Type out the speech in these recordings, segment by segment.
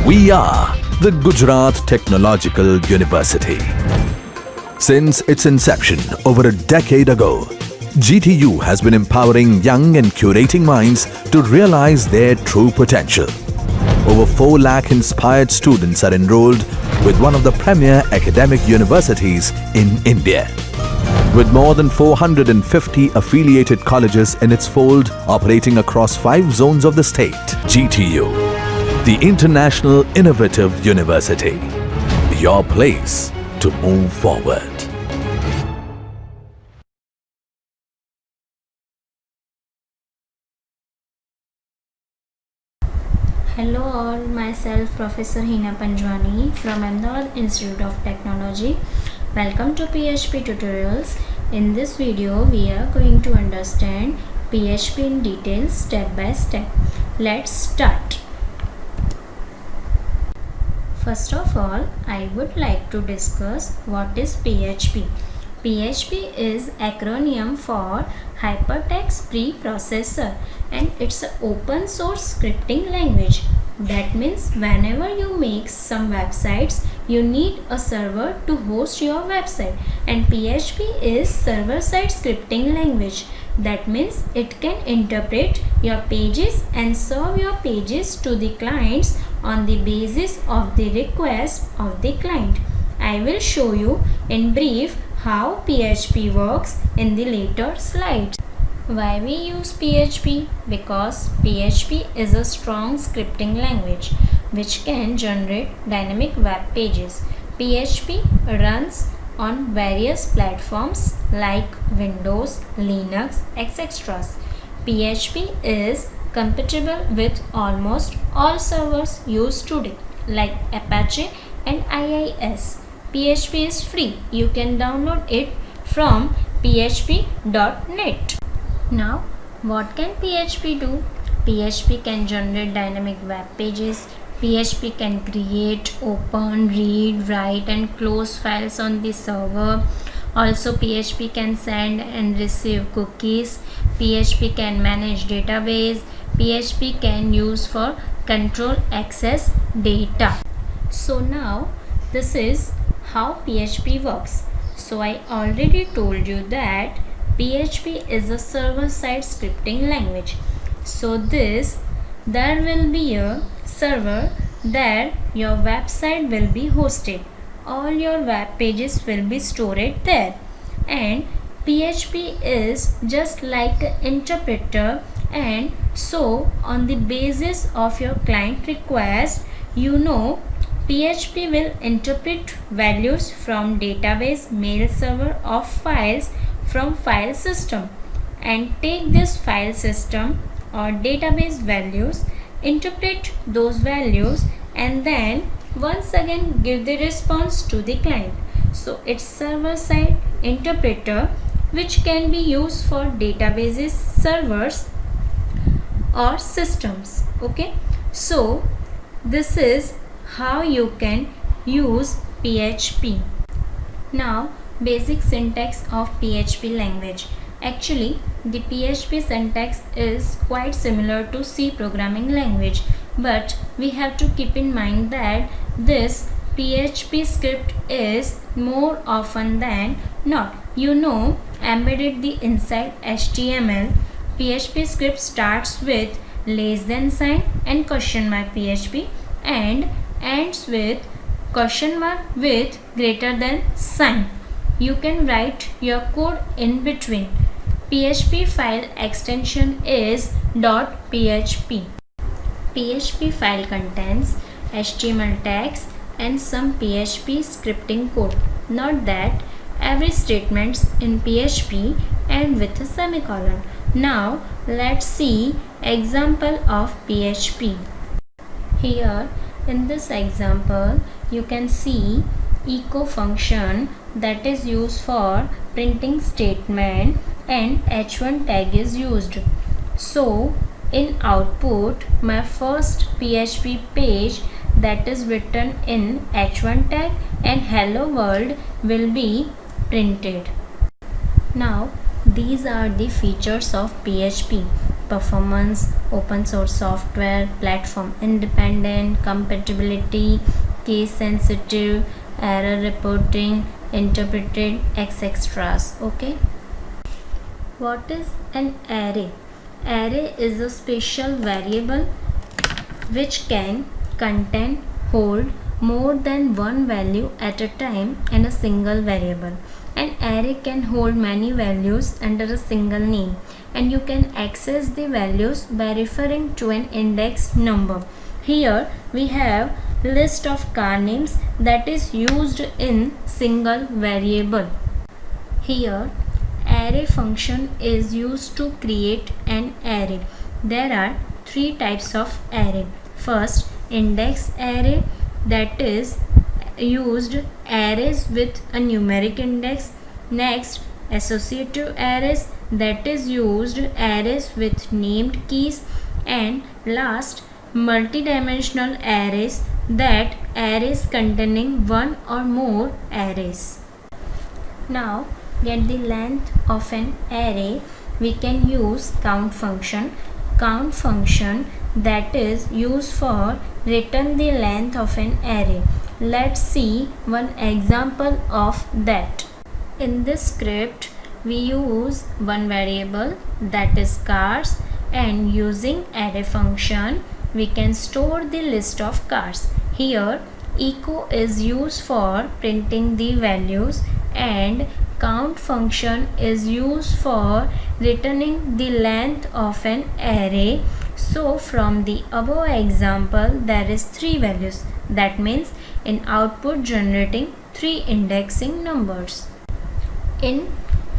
We are the Gujarat Technological University. Since its inception over a decade ago, GTU has been empowering young and curating minds to realize their true potential. Over 4 lakh inspired students are enrolled with one of the premier academic universities in India. With more than 450 affiliated colleges in its fold operating across 5 zones of the state, GTU, the International Innovative University, your place to move forward. Hello all, myself Professor Hina Panjwani from Ahmedabad Institute of Technology. Welcome to PHP tutorials. In this video we are going to understand PHP in detail step by step. Let's start. First of all, I would like to discuss what is PHP. PHP is acronym for Hypertext Preprocessor and it's an open source scripting language. That means whenever you make some websites, you need a server to host your website, and PHP is server-side scripting language. That means it can interpret your pages and serve your pages to the clients on the basis of the request of the client. I will show you in brief how PHP works in the later slides. Why we use PHP? Because PHP is a strong scripting language which can generate dynamic web pages. PHP runs on various platforms like Windows, Linux, etc. PHP is compatible with almost all servers used today like Apache and IIS. PHP is free. You can download it from php.net. Now, what can PHP do? PHP can generate dynamic web pages. PHP can create, open, read, write and close files on the server. Also, PHP can send and receive cookies. PHP can manage database. PHP can use for control access data. So now, this is how PHP works. So I already told you that PHP is a server-side scripting language. So there will be a server that your website will be hosted. All your web pages will be stored there. And PHP is just like an interpreter, and so on the basis of your client request, PHP will interpret values from database mail server of files from file system and take this file system or database values, interpret those values and then once again give the response to the client. So it's server side interpreter which can be used for databases, servers or systems. Okay, so this is how you can use PHP. Now, basic syntax of PHP language. Actually, the PHP syntax is quite similar to C programming language, but we have to keep in mind that this PHP script is more often than not. Embedded the inside HTML, PHP script starts with less than sign and question mark PHP and ends with question mark with greater than sign. You can write your code in between. PHP file extension is .php. PHP file contains HTML tags and some PHP scripting code. Note that every statements in PHP end with a semicolon. Now let's see example of PHP. Here in this example you can see echo function that is used for printing statement and h1 tag is used. So in output my first PHP page that is written in h1 tag and hello world will be printed. Now these are the features of PHP. performance, open source software, platform independent, compatibility, case sensitive, error reporting, interpreted, etc. Okay. What is an array? Array is a special variable which can contain, hold more than one value at a time in a single variable. An array can hold many values under a single name, and you can access the values by referring to an index number. Here we have list of car names that is used in single variable. Here array function is used to create an array. There are three types of array. First, index array, that is used arrays with a numeric index. Next, associative arrays, that is used arrays with named keys. And last, multidimensional arrays, that arrays containing one or more arrays. Now get the length of an array. We can use count function. Count function that is used for return the length of an array. Let's see one example of that. In this script we use one variable, that is cars, and using array function we can store the list of cars. Here echo is used for printing the values, and count function is used for returning the length of an array. So from the above example there is 3 values. That means in output generating 3 indexing numbers. In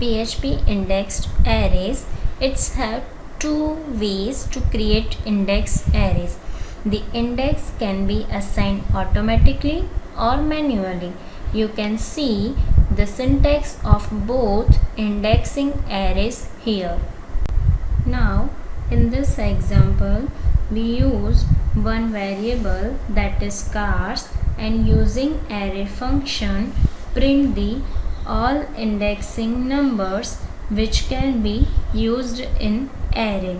PHP indexed arrays, it's have 2 ways to create index arrays. The index can be assigned automatically or manually. You can see the syntax of both indexing arrays here. Now in this example we use one variable, that is cars, and using array function print the all indexing numbers which can be used in array.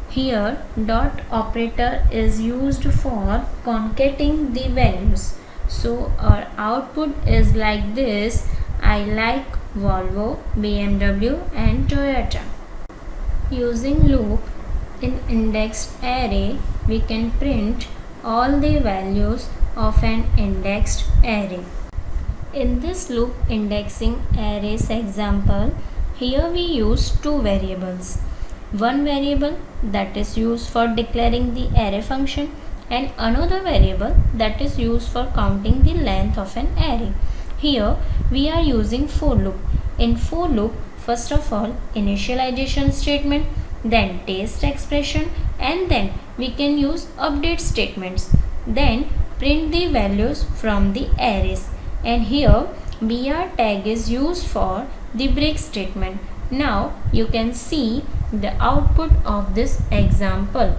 Here dot operator is used for concatenating the values. So our output is like this: I like Volvo, BMW and Toyota. Using loop in indexed array we can print all the values of an indexed array. In this loop indexing arrays example, here we use 2 variables. One variable that is used for declaring the array function, and another variable that is used for counting the length of an array. Here we are using for loop. In for loop, first of all initialization statement, then test expression, and then we can use update statements. Then print the values from the arrays, and here br tag is used for the break statement. Now you can see the output of this example.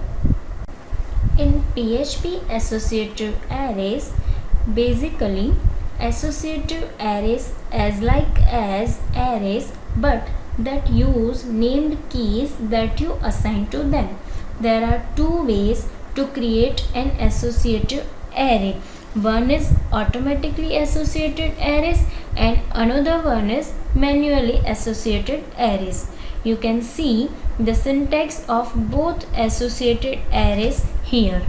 In PHP associative arrays, basically associative arrays as like as arrays but that use named keys that you assign to them. There are 2 ways to create an associative array. One is automatically associated arrays and another one is manually associated arrays. You can see the syntax of both associated arrays here.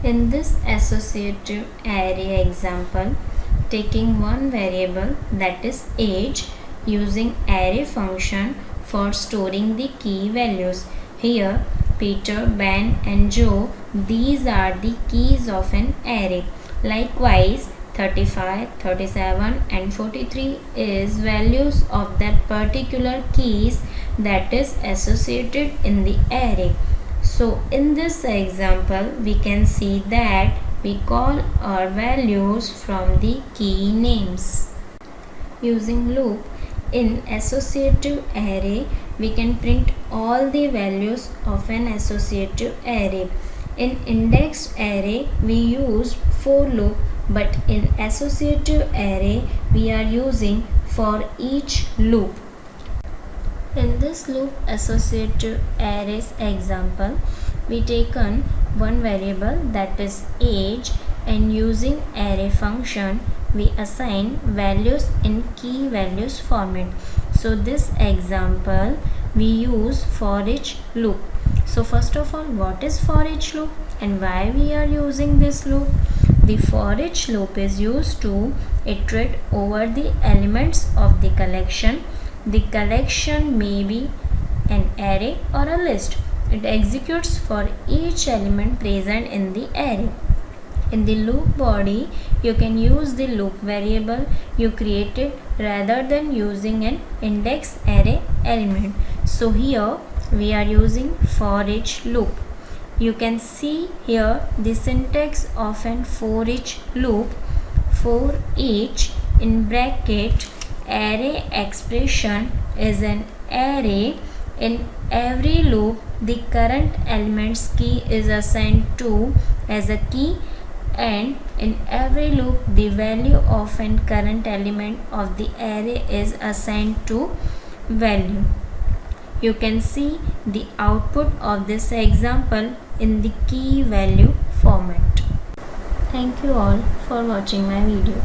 In this associative array example, taking one variable, that is age, using array function for storing the key values. Here Peter, Ben and Joe, these are the keys of an array. Likewise 35, 37 and 43 is values of that particular keys that is associated in the array. So in this example we can see that we call our values from the key names. Using loop in associative array we can print all the values of an associative array. In indexed array we use for loop, but in associative array we are using for each loop. In this loop associative arrays example, we taken one variable that is age, and using array function we assign values in key values format. So this example we use for each loop. So first of all, what is for each loop and why we are using this loop? The for each loop is used to iterate over the elements of the collection. The collection may be an array or a list. It executes for each element present in the array. In the loop body, you can use the loop variable you created rather than using an index array element. So here we are using for each loop. You can see here the syntax of an for each loop. For each in bracket array expression is an array. In every loop the current element's key is assigned to as a key, and in every loop the value of an current element of the array is assigned to value. You can see the output of this example in the key value format. Thank you all for watching my video.